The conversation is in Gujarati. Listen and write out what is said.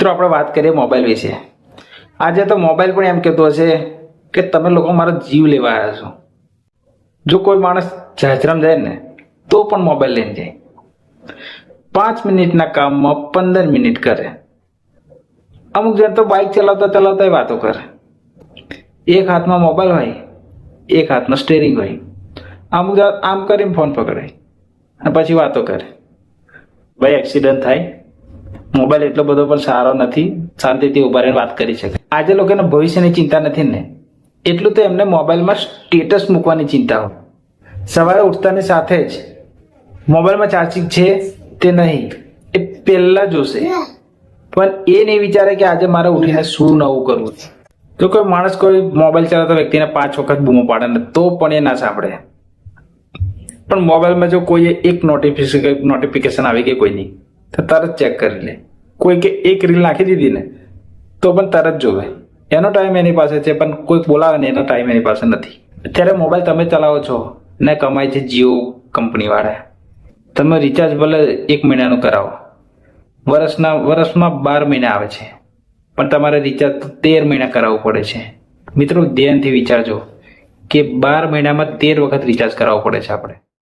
મિત્રો આપણે વાત કરીએ મોબાઈલ વિશે. આજે તો મોબાઈલ પણ એમ કહેતો હશે કે તમે લોકો મારો જીવ લેવા આવ્યા છો. જો કોઈ માણસ જાજરામ જાય ને તો પણ મોબાઈલ લઈને જાય. 5 મિનિટના કામમાં 15 મિનિટ કરે. અમુક જણ તો બાઇક ચલાવતા ચલાવતા વાતો કરે. એક હાથમાં મોબાઈલ હોય, એક હાથમાં સ્ટેરિંગ હોય. અમુક જણ આમ કરીને ફોન પકડે અને પછી વાતો કરે. ભાઈ, એક્સિડન્ટ થાય. મોબાઈલ એટલો બધો પણ સારો નથી, શાંતિથી ઉભા રહીને વાત કરી શકે. આજે લોકોને ભવિષ્યની ચિંતા નથી ને, એટલું તો એમને મોબાઈલમાં સ્ટેટસ મૂકવાની ચિંતા હોય. સવારે ઉઠતાની સાથે જ મોબાઈલમાં ચાર્જિંગ છે તે નહીં એ પહેલા જોશે, પણ એ નહીં વિચારે કે આજે મારે ઉઠીને શું નવું કરવું. જો કોઈ માણસ કોઈ મોબાઈલ ચલાવતા વ્યક્તિને 5 વખત બૂમો પાડે ને તો પણ એ ના સાંભળે. પણ મોબાઈલમાં જો કોઈ એક નોટિફિકેશન આવી ગઈ કોઈની તો તરત ચેક કરી લે. કોઈ કે એક રીલ નાખી દીધી ને તો પણ તરત જોવે. એનો ટાઈમ એની પાસે છે, પણ કોઈ બોલાવે ને એનો ટાઈમ એની પાસે નથી. અત્યારે મોબાઈલ તમે ચલાવો છો ને કમાય છે જીઓ કંપનીવાળા. તમે રિચાર્જ ભલે 1 મહિનાનું કરાવો, વર્ષમાં 12 મહિના આવે છે, પણ તમારે રિચાર્જ 13 મહિના કરાવવું પડે છે. મિત્રો, ધ્યાનથી વિચારજો કે 12 મહિનામાં 13 વખત રિચાર્જ કરાવવું પડે છે આપણે.